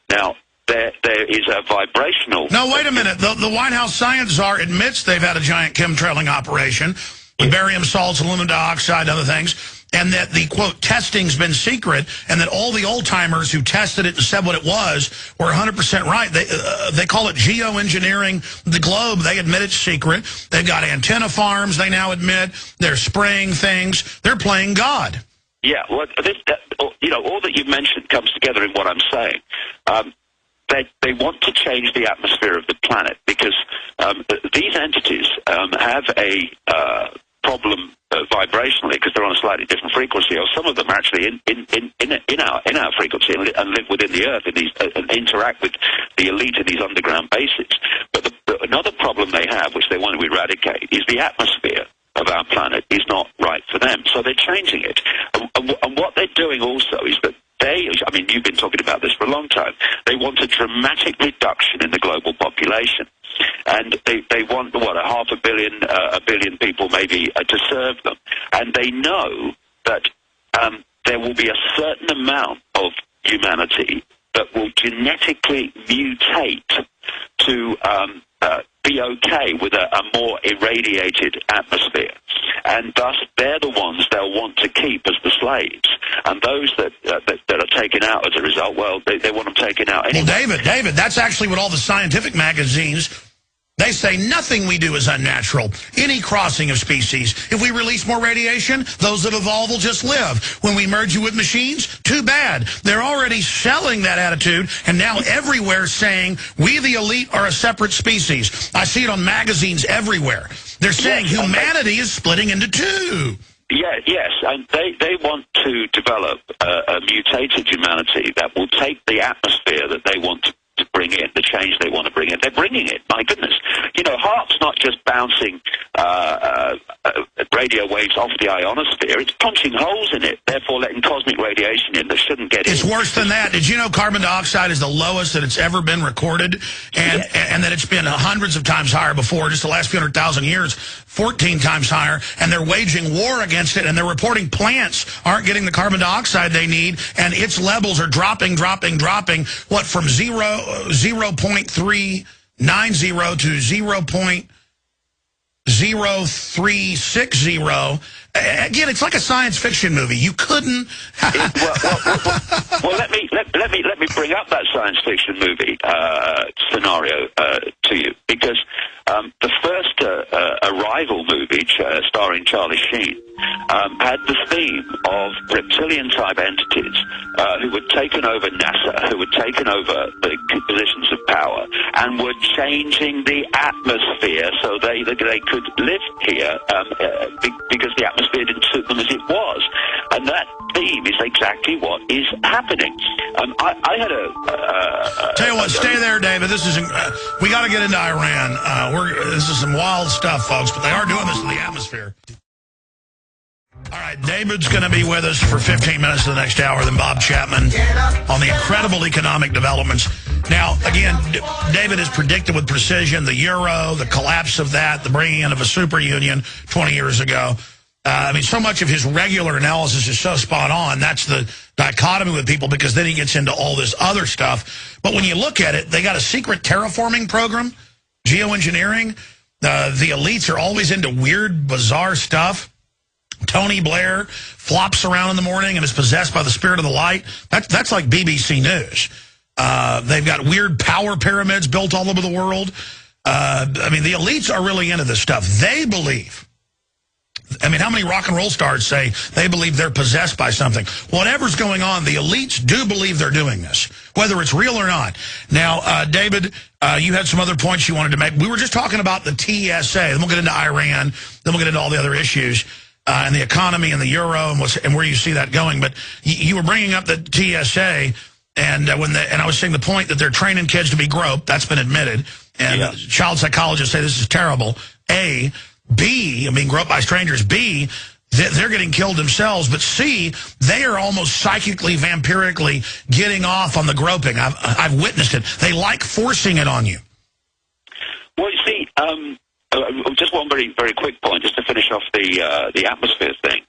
Now, there is a vibrational... No, wait a minute. The White House science czar admits they've had a giant chemtrailing operation with barium salts, aluminum dioxide, and other things, and that the, quote, testing's been secret, and that all the old-timers who tested it and said what it was were 100% right. They call it geoengineering the globe. They admit it's secret. They've got antenna farms, they now admit. They're spraying things. They're playing God. Yeah, well, all that you've mentioned comes together in what I'm saying. They want to change the atmosphere of the planet because these entities have a problem vibrationally because they're on a slightly different frequency, or some of them are actually in our frequency and live within the Earth and interact with the elite in these underground bases. But another problem they have, which they want to eradicate, is the atmosphere of our planet is not right for them. So they're changing it. And what they're doing also is that you've been talking about this for a long time, they want a dramatic reduction in the global population. And they want, a billion people maybe to serve them. And they know that there will be a certain amount of humanity that will genetically mutate to be okay with a more irradiated atmosphere. And thus, they're the ones they'll want to keep as the slaves. And those that are taken out as a result, well, they want them taken out anyway. Well, David, that's actually what all the scientific magazines... They say nothing we do is unnatural. Any crossing of species. If we release more radiation, those that evolve will just live. When we merge you with machines, too bad. They're already selling that attitude, and now everywhere saying, we the elite are a separate species. I see it on magazines everywhere. They're saying humanity is splitting into two. Yeah, yes, and they want to develop a mutated humanity that will take the atmosphere that they want to bring in, the change they want to bring in. They're bringing it, my goodness. HAARP's not just bouncing radio waves off the ionosphere, it's punching holes in it, therefore letting cosmic radiation in that shouldn't get in. It's worse than that. Did you know carbon dioxide is the lowest that it's ever been recorded? And that it's been hundreds of times higher before, just the last few 100,000 years, 14 times higher, and they're waging war against it, and they're reporting plants aren't getting the carbon dioxide they need, and its levels are dropping, what, from 0.390 to 0.0360. Again, it's like a science fiction movie. You couldn't. Well, let me bring up that science fiction movie scenario to you, because the first Arrival movie, starring Charlie Sheen, had the theme of reptilian-type entities who had taken over NASA, who had taken over the positions of power, and were changing the atmosphere so they could live here because the atmosphere didn't suit them as it was. And that theme is exactly what is happening. I had Tell you what, stay there, David. This is we got to get into Iran. This is some wild stuff, folks, but they are doing this in the atmosphere. All right, David's going to be with us for 15 minutes of the next hour, then Bob Chapman on the incredible economic developments. Now, again, David has predicted with precision the euro, the collapse of that, the bringing in of a super union 20 years ago. So much of his regular analysis is so spot on. That's the dichotomy with people, because then he gets into all this other stuff. But when you look at it, they got a secret terraforming program, geoengineering. The elites are always into weird, bizarre stuff. Tony Blair flops around in the morning and is possessed by the spirit of the light. That's like BBC News. They've got weird power pyramids built all over the world. I mean, the elites are really into this stuff. They believe. I mean, how many rock and roll stars say they believe they're possessed by something? Whatever's going on, the elites do believe they're doing this, whether it's real or not. Now, David, you had some other points you wanted to make. We were just talking about the TSA. Then we'll get into Iran. Then we'll get into all the other issues and the economy and the euro and where you see that going. But you were bringing up the TSA, and I was saying the point that they're training kids to be groped. That's been admitted. And child psychologists say this is terrible. A. B, I mean, groped by strangers. B, they're getting killed themselves. But C, they are almost psychically, vampirically getting off on the groping. I've witnessed it. They like forcing it on you. Well, you see, just one very, very quick point, just to finish off the atmosphere thing.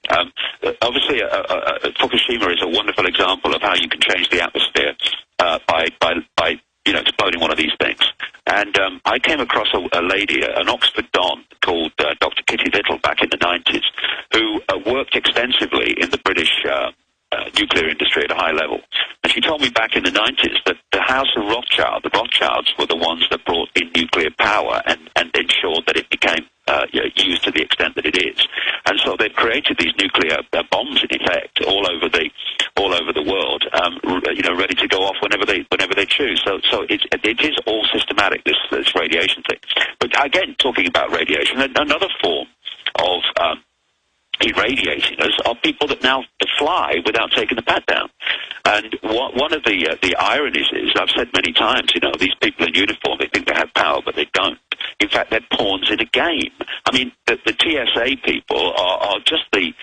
Obviously, Fukushima is a wonderful example of how you can change the atmosphere by exploding one of these things. And I came across a lady, an Oxford Don, called Dr. Kitty Little back in the 90s, who worked extensively in the British nuclear industry at a high level. And she told me back in the 90s that the House of Rothschild, the Rothschilds, were the ones that brought in nuclear power and ensured that it became used to the extent that it is. And so they've created these nuclear bombs, in effect, all over the world, ready to go off whenever they choose. So it is all systematic, this radiation thing. But again, talking about radiation, another form of irradiating us are people that now fly without taking the pad down. And one of the ironies is, I've said many times, these people in uniform, they think they have power, but they don't. In fact, they're pawns in a game. I mean, the TSA people are just the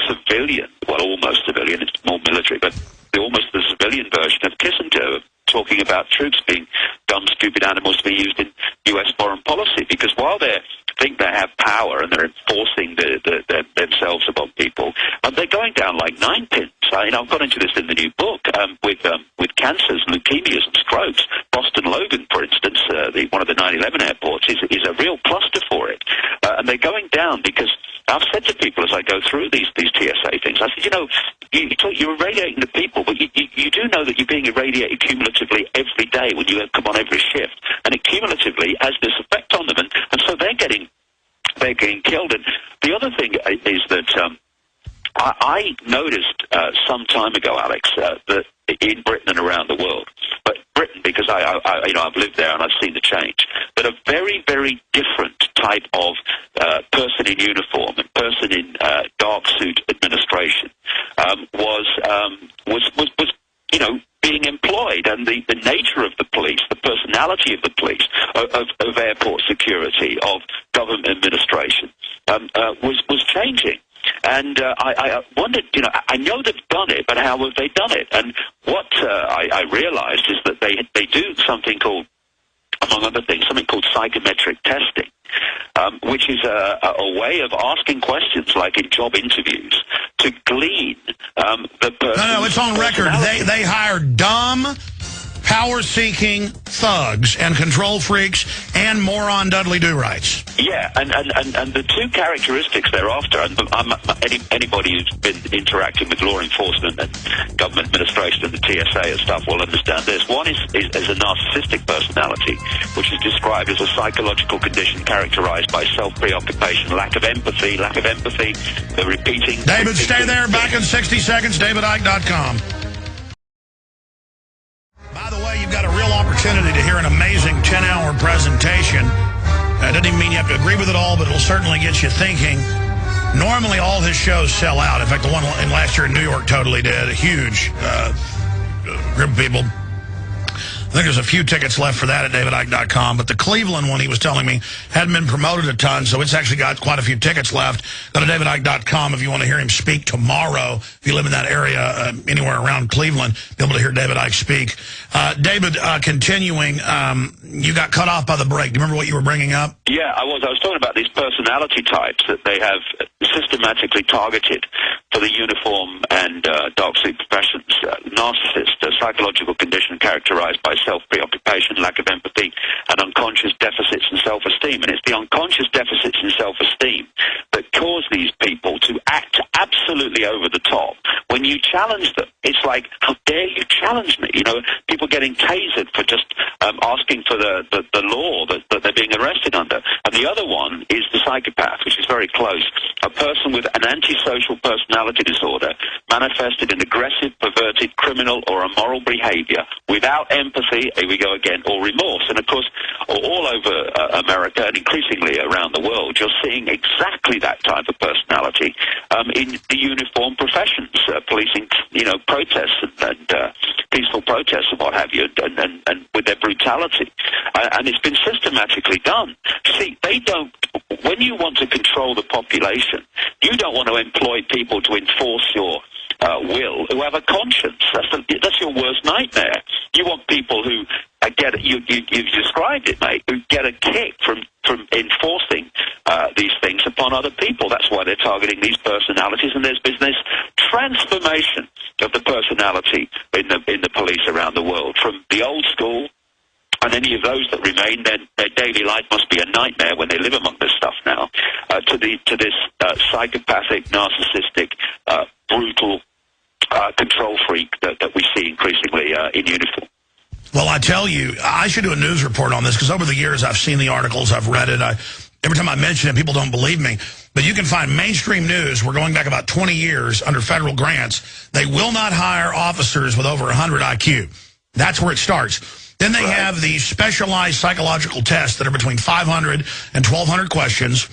civilian, well, almost civilian, it's more military, but almost the civilian version of Kissinger, talking about troops being dumb, stupid animals to be used in U.S. foreign policy. Because while they think they have power and they're enforcing themselves upon people, they're going down like ninepins. I've got into this in the new book with cancers, leukemias, and strokes. Boston Logan, for instance, one of the 9/11 airports, is a real cluster for it. And they're going down because I've said to people as I go through these TSA things, I said, you're irradiating the people, but you do know that you're being irradiated cumulatively every day when you come on every shift, and it cumulatively has this effect on them, and so they're getting killed. And the other thing is that I noticed some time ago, Alex, that in Britain and around the world, but Britain because I've lived there and I've seen the change, that a very, very different type of person in uniform and person in dark suit administration was being employed, and the nature of the police, the personality of the police, of airport security, of government administration, was changing. And I wondered, I know they've done it, but how have they done it? And what I realized is that they do something called, among other things, something called psychometric testing, which is a way of asking questions like in job interviews to glean the person. No, it's on record. They hire dumb, power-seeking thugs and control freaks and moron Dudley Do-Rights. Yeah, and the two characteristics they're after, and anybody who's been interacting with law enforcement and government administration and the TSA and stuff will understand this. One is a narcissistic personality, which is described as a psychological condition characterized by self-preoccupation, lack of empathy, the repeating... David, stay there. Back in 60 seconds, davidicke.com. By the way, you've got a real opportunity to hear an amazing 10-hour presentation. It doesn't even mean you have to agree with it all, but it'll certainly get you thinking. Normally, all his shows sell out. In fact, the one in last year in New York totally did. A huge group of people. I think there's a few tickets left for that at davidicke.com. But the Cleveland one, he was telling me, hadn't been promoted a ton, so it's actually got quite a few tickets left. Go to davidicke.com if you want to hear him speak tomorrow. If you live in that area, anywhere around Cleveland, be able to hear David Icke speak. David, continuing, you got cut off by the break. Do you remember what you were bringing up? Yeah, I was talking about these personality types that they have systematically targeted for the uniform and dark suit professions. Narcissist, a psychological condition characterized by self-preoccupation, lack of empathy, and unconscious deficits in self-esteem. And it's the unconscious deficits in self-esteem that cause these people to act absolutely over the top. When you challenge them, it's like, how dare you challenge me? You know, people getting tasered for just asking for the law that they're being arrested under. And the other one is the psychopath, which is very close. A person with an antisocial personality disorder manifested in aggressive, perverted, criminal, or immoral behavior without empathy, here we go again, or remorse. And of course, all over America and increasingly around the world, you're seeing exactly that type of personality in the uniformed professions, policing, you know, protests and peaceful protests and what have you, and with their brutality. And it's been systematically done. See, they don't, when you want to control the population, you don't want to employ people to enforce your will who have a conscience. That's your worst nightmare. You want people who you've described it, mate, who get a kick from enforcing these things upon other people. That's why they're targeting these personalities, and there's been this transformation of the personality in the police around the world, from the old school. And any of those that remain, their daily life must be a nightmare when they live among this stuff now, to this psychopathic, narcissistic, brutal control freak that we see increasingly in uniform. Well, I tell you, I should do a news report on this, because over the years I've seen the articles, I've read it. Every time I mention it, people don't believe me. But you can find mainstream news. We're going back about 20 years under federal grants. They will not hire officers with over 100 IQ. That's where it starts. Then they have these specialized psychological tests that are between 500 and 1,200 questions.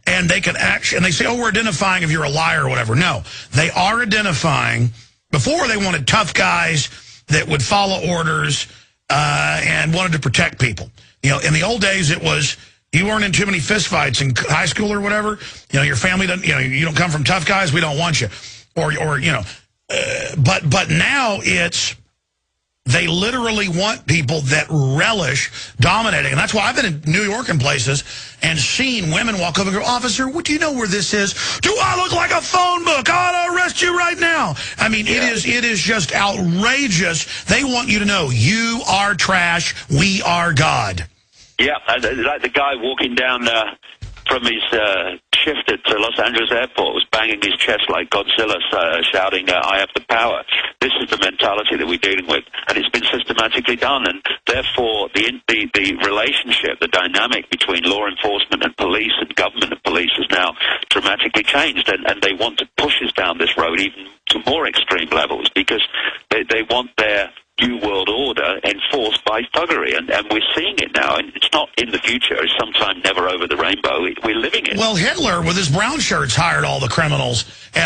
And they can actually, and they say, oh, we're identifying if you're a liar or whatever. No, they are identifying. Before, they wanted tough guys that would follow orders and wanted to protect people. You know, in the old days, it was, you weren't in too many fistfights in high school or whatever. You know, your family doesn't, you know, you don't come from tough guys, we don't want you. Or you know, but now it's, they literally want people that relish dominating. And that's why I've been in New York and places and seen women walk over and go, officer, what do you know where this is? Do I look like a phone book? I ought to arrest you right now. I mean, it is just outrageous. They want you to know you are trash. We are God. Yeah, like the guy walking down from his shift at Los Angeles airport was banging his chest like Godzilla, shouting, I have the power. This is the mentality that we're dealing with, and it's been systematically done, and therefore the relationship, the dynamic between law enforcement and police and government and police has now dramatically changed, and they want to push us down this road even to more extreme levels, because they want their New World Order enforced by thuggery, and we're seeing it now, and it's not in the future, it's sometime never over the rainbow, we're living it. Well, Hitler, with his brown shirts, hired all the criminals.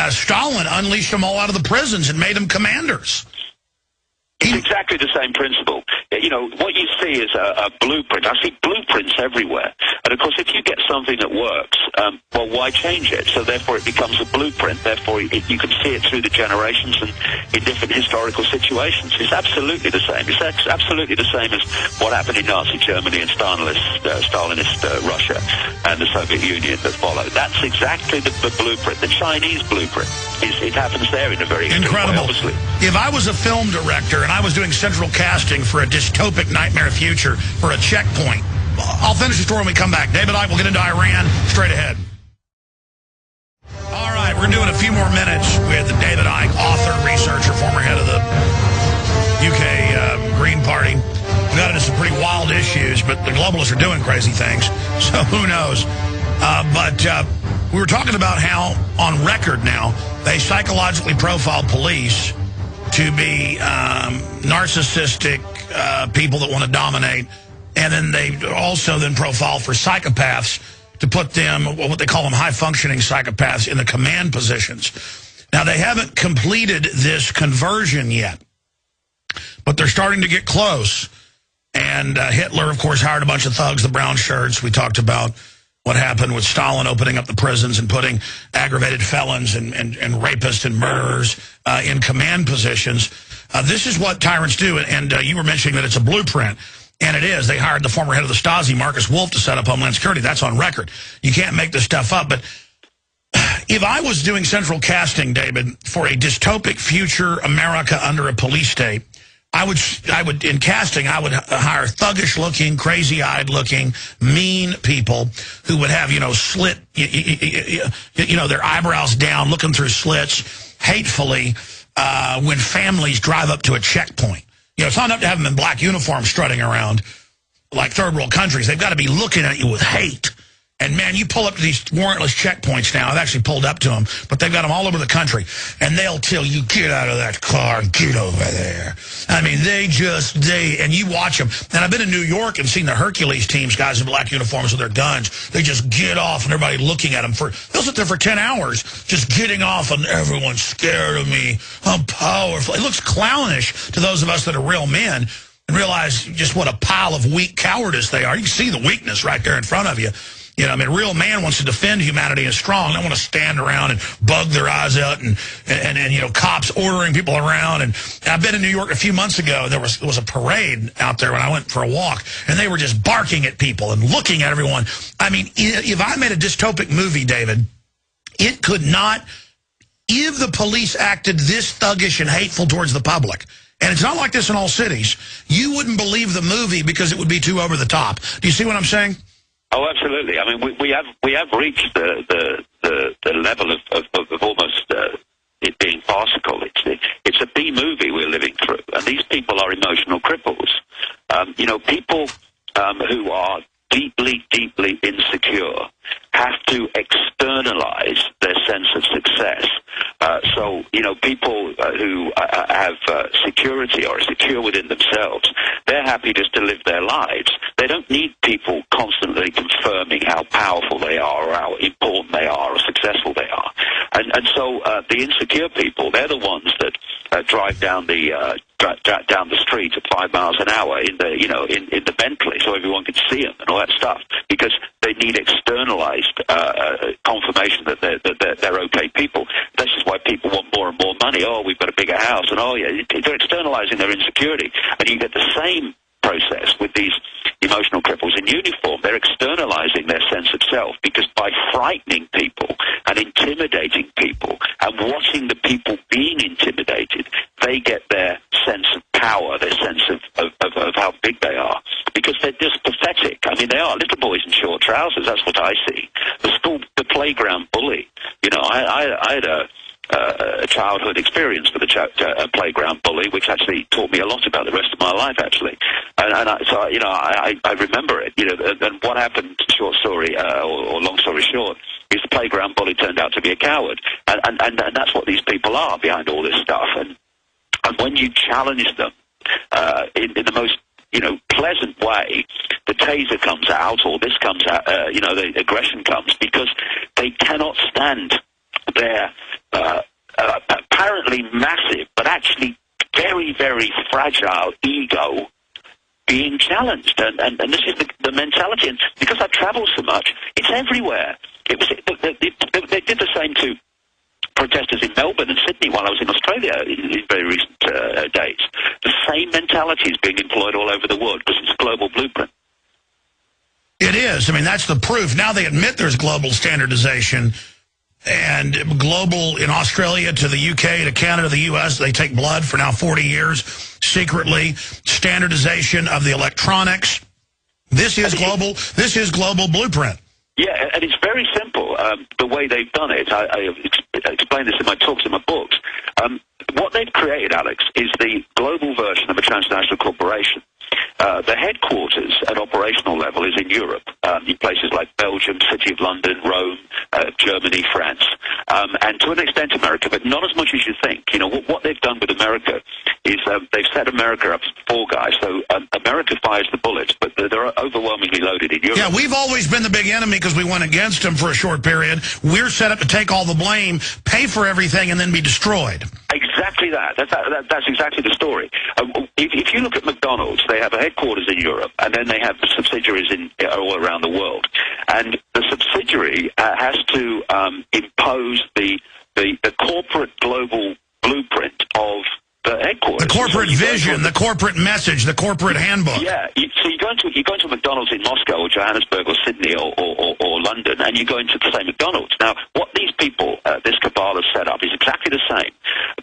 Stalin unleashed them all out of the prisons and made them commanders. It's exactly the same principle. You know, what you see is a blueprint. I see blueprints everywhere. And, of course, if you get something that works, well, why change it? So, therefore, it becomes a blueprint. Therefore, you can see it through the generations and in different historical situations. It's absolutely the same. It's absolutely the same as what happened in Nazi Germany and Stalinist Russia and the Soviet Union that followed. That's exactly the blueprint, the Chinese blueprint. It happens there in a very incredible way, obviously. If I was a film director and I was doing central casting for a dystopic nightmare future for a checkpoint, I'll finish the story when we come back. David Icke will get into Iran straight ahead. All right, we're doing a few more minutes with David Icke, author, researcher, former head of the UK Green Party. We got into some pretty wild issues, but the globalists are doing crazy things, so who knows? But we were talking about how, on record now, they psychologically profile police to be narcissistic people that want to dominate, and then they also then profile for psychopaths to put them, what they call them, high-functioning psychopaths, in the command positions. Now, they haven't completed this conversion yet, but they're starting to get close. And Hitler, of course, hired a bunch of thugs, the brown shirts. We talked about what happened with Stalin opening up the prisons and putting aggravated felons and rapists and murderers in command positions. This is what tyrants do, and you were mentioning that it's a blueprint, and it is. They hired the former head of the Stasi, Marcus Wolf, to set up Homeland Security. That's on record. You can't make this stuff up, but If I was doing central casting, David, for a dystopic future America under a police state, I would in casting, I would hire thuggish-looking, crazy-eyed-looking, mean people who would have, slit, their eyebrows down, looking through slits, hatefully, when families drive up to a checkpoint. It's not enough to have them in black uniforms strutting around like third world countries. They've got to be looking at you with hate. And, man, you pull up to these warrantless checkpoints now. I've actually pulled up to them, but they've got them all over the country. And they'll tell you, get out of that car, get over there. I mean, and you watch them. And I've been in New York and seen the Hercules teams, guys in black uniforms with their guns. They just get off and everybody looking at them. They'll sit there for 10 hours just getting off and everyone's scared of me. I'm powerful. It looks clownish to those of us that are real men and realize just what a pile of weak cowardice they are. You can see the weakness right there in front of you. A real man wants to defend humanity and strong. They don't want to stand around and bug their eyes out and cops ordering people around. And I've been in New York a few months ago. There was a parade out there when I went for a walk, and they were just barking at people and looking at everyone. I mean, if I made a dystopic movie, David, it could not, if the police acted this thuggish and hateful towards the public, and it's not like this in all cities, you wouldn't believe the movie because it would be too over the top. Do you see what I'm saying? Oh, absolutely. I mean, we have reached the level of almost it being farcical. It's a B movie we're living through, and these people are emotional cripples. People who are deeply, deeply insecure have to externalize their sense of success. People who have security or are secure within themselves, they're happy just to live their lives. They don't need people constantly confirming how powerful they are or how important they are or successful they are. And so the insecure people, they're the ones that drive down the street at 5 miles an hour in the Bentley so everyone can see them and all that stuff, because they need externalized confirmation that they're okay people. This is why people want more and more money. Oh, we've got a bigger house, and they're externalizing their insecurity, and you get the same process with these emotional cripples in uniform. They're externalizing their sense of self, because by frightening people and intimidating people and watching the people being intimidated, they get their sense of power, their sense of how big they are, because they're just pathetic. I mean, they are little boys in short trousers. That's what I see. The playground bully. I had a childhood experience with a playground bully, which actually taught me a lot about the rest of my life, actually. I remember it. And what happened, short story or long story short, is the playground bully turned out to be a coward, and that's what these people are behind all this stuff. And when you challenge them in the most pleasant way, the taser comes out, or this comes out, the aggression comes, because they cannot stand their apparently massive, but actually very, very fragile ego being challenged. And this is the mentality. And because I travel so much, it's everywhere. They did the same to protesters in Melbourne and Sydney while I was in Australia in very recent days. The same mentality is being employed all over the world because it's a global blueprint. It is. I mean, that's the proof. Now they admit there's global standardization, and global in Australia to the UK to Canada, the US, they take blood for now 40 years, secretly, standardization of the electronics. This is global blueprint. Yeah, and it's very simple, the way they've done it. I explain this in my talks and my books. What they've created, Alex, is the global version of a transnational corporation. The headquarters at operational level is in Europe, in places like Belgium, City of London, Rome, Germany, France, and to an extent America, but not as much as you think. What they've done with America is they've set America up as the fall guy, so America fires the bullets, but they're overwhelmingly loaded in Europe. Yeah, we've always been the big enemy because we went against them for a short period. We're set up to take all the blame, pay for everything, and then be destroyed. Exactly that. That's exactly the story. If you look at McDonald's, they have a headquarters in Europe, and then they have subsidiaries all around the world. And the subsidiary has to impose the corporate global blueprint of headquarters. The corporate vision, the corporate message, the corporate handbook. Yeah, so you go into a McDonald's in Moscow or Johannesburg or Sydney or London, and you go into the same McDonald's. Now, what these people, this cabal has set up is exactly the same,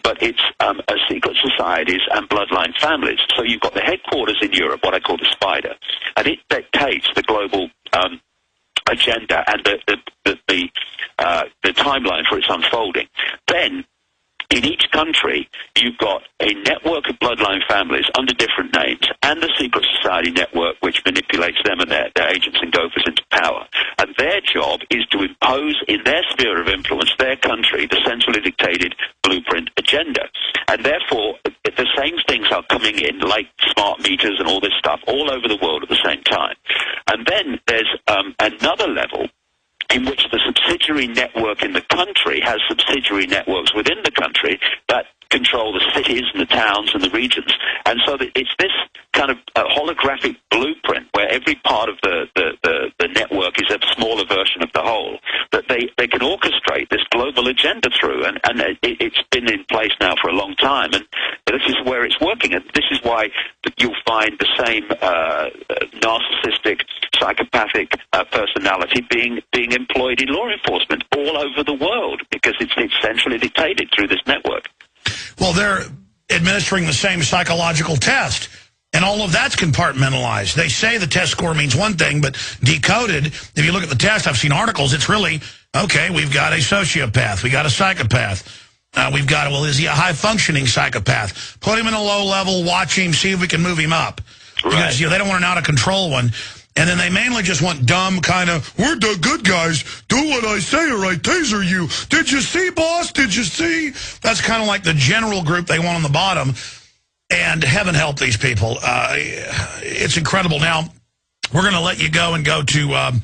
but it's secret societies and bloodline families. So you've got the headquarters in Europe, what I call the spider, and it dictates the global agenda and the timeline for its unfolding. Then, in each country, you've got a network of bloodline families under different names and the secret society network which manipulates them and their agents and gophers into power. And their job is to impose in their sphere of influence, their country, the centrally dictated blueprint agenda. And therefore, the same things are coming in, like smart meters and all this stuff, all over the world at the same time. And then there's another level in which the subsidiary network in the country has subsidiary networks within the country that control the cities and the towns and the regions. And so it's this kind of holographic blueprint where every part of the network is a smaller version of the whole, that they can orchestrate this global agenda through. And it's been in place now for a long time. And this is where it's working. And this is why you'll find the same narcissistic, psychopathic personality being employed in law enforcement all over the world, because it's centrally dictated through this network. Well, they're administering the same psychological test, and all of that's compartmentalized. They say the test score means one thing, but decoded, if you look at the test, I've seen articles, it's really, okay, we've got a sociopath, we got a psychopath. We've got, well, is he a high-functioning psychopath? Put him in a low level, watch him, see if we can move him up. Right. Because they don't want an out-of-control one. And then they mainly just want dumb kind of, we're the good guys, do what I say or I taser you. Did you see, boss? Did you see? That's kind of like the general group they want on the bottom. And heaven help these people. It's incredible. Now, we're going to let you go and go to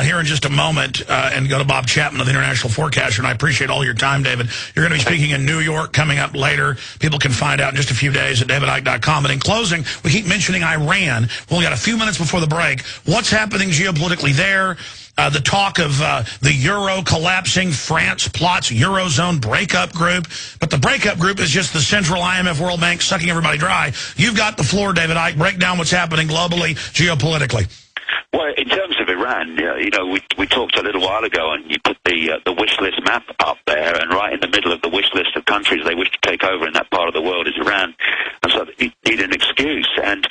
here in just a moment and go to Bob Chapman of the International Forecaster. And I appreciate all your time, David. You're going to be speaking in New York coming up later. People can find out in just a few days at davidicke.com. And in closing, we keep mentioning Iran. We've got a few minutes before the break. What's happening geopolitically there? The talk of the euro collapsing. France plots Eurozone breakup group. But the breakup group is just the central IMF World Bank sucking everybody dry. You've got the floor, David Icke. Break down what's happening globally, geopolitically. Well, in terms of Iran, we talked a little while ago, and you put the wish list map up there, and right in the middle of the wish list of countries they wish to take over in that part of the world is Iran. And so they need an excuse, and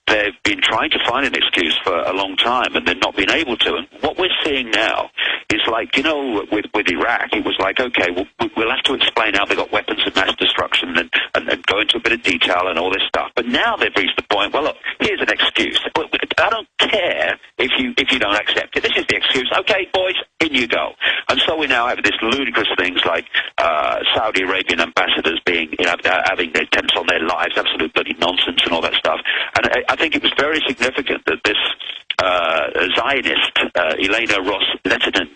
they've been trying to find an excuse for a long time, and they've not been able to. And what we're seeing now is like, with Iraq, it was like, okay, we'll have to explain how they got weapons of mass destruction and go into a bit of detail and all this stuff. But now they've reached the point, well, look, here's an excuse. I don't care if you don't accept it. This is the excuse. Okay, boys, in you go. And so we now have this ludicrous things like Saudi Arabian ambassadors being, having their attempts on their lives, absolute bloody nonsense and all that stuff. And I think it was very significant that this Zionist, Elena Ross-Lehtinen,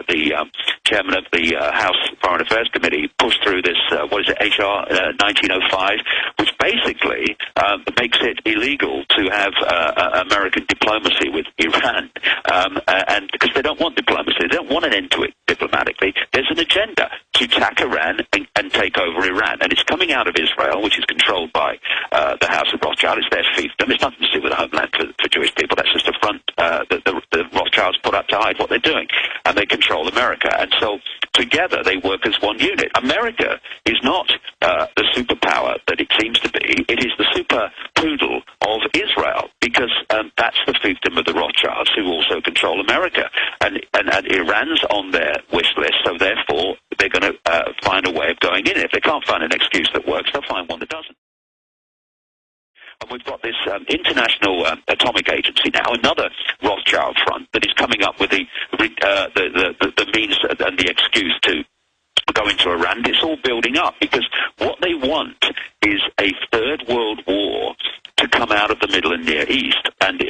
the chairman of the House Foreign Affairs Committee, pushed through this, HR 1905, which basically makes it illegal to have American diplomacy with Iran. And because they don't want diplomacy, they don't want an end to it diplomatically. There's an agenda to attack Iran and take over Iran. And it's coming out of Israel, which is controlled by the House of Rothschild. It's their fiefdom. It's nothing to do with the homeland for Jewish people. That's just a front the Rothschilds put up to hide what they're doing. And they control America. And so together they work as one unit. America is not the superpower that it seems to be. It is the super poodle of Israel, because that's the fiefdom of the Rothschilds, who also control America. And Iran's on their wish list, so therefore they're going to find a way of going in. If they can't find an excuse that works, they'll find one that doesn't. And we've got this International Atomic Agency now, another Rothschild front that is coming up with the means and the excuse to go into Iran. It's all building up, because what they want is a third world war to come out of the Middle and Near East. And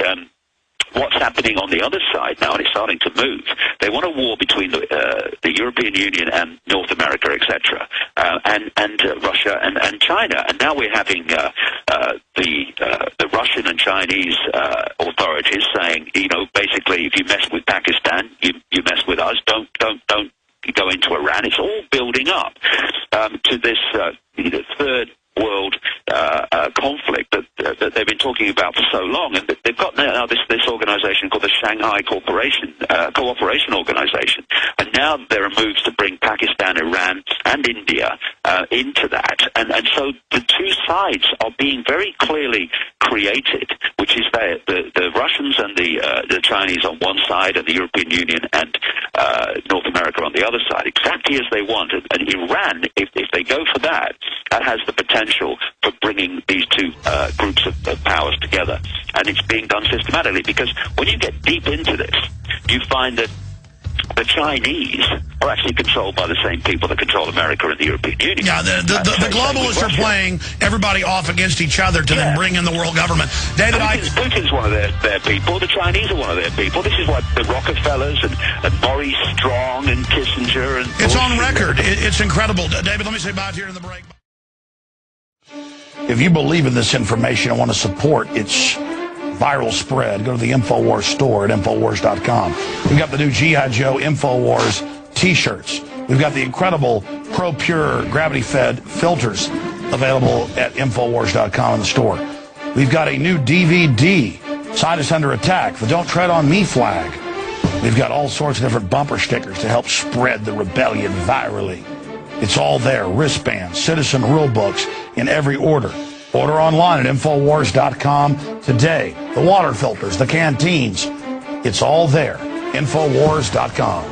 what's happening on the other side now, and it's starting to move, they want a war between the European Union and North America, etc., and Russia and China. And now we're having the Russian and Chinese authorities saying, basically, if you mess with Pakistan, you mess with us. Don't go into Iran. It's all building up to this third world conflict that they've been talking about for so long. And they've got now this organization called the Shanghai Cooperation Organization. And now there are moves to bring Pakistan, Iran, and India into that. And so the two sides are being very clearly created, which is the Russians and the Chinese on one side and the European Union and North America on the other side, exactly as they want. And Iran, if they go for that, that has the potential for bringing these two groups of powers together. And it's being done systematically, because when you get deep into this, you find that the Chinese are actually controlled by the same people that control America and the European Union. Yeah, the globalists are playing everybody off against each other to then bring in the world government. David Icke. Putin's one of their people. The Chinese are one of their people. This is what the Rockefellers and Maurice Strong and Kissinger and... It's on record. It's incredible. David, let me say bye to you in the break. If you believe in this information and want to support its viral spread, go to the InfoWars store at InfoWars.com. We've got the new G.I. Joe InfoWars t-shirts. We've got the incredible ProPure gravity-fed filters available at InfoWars.com in the store. We've got a new DVD, Scientists Under Attack, the Don't Tread on Me flag. We've got all sorts of different bumper stickers to help spread the rebellion virally. It's all there. Wristbands, citizen rule books in every order. Order online at InfoWars.com today. The water filters, the canteens. It's all there. InfoWars.com.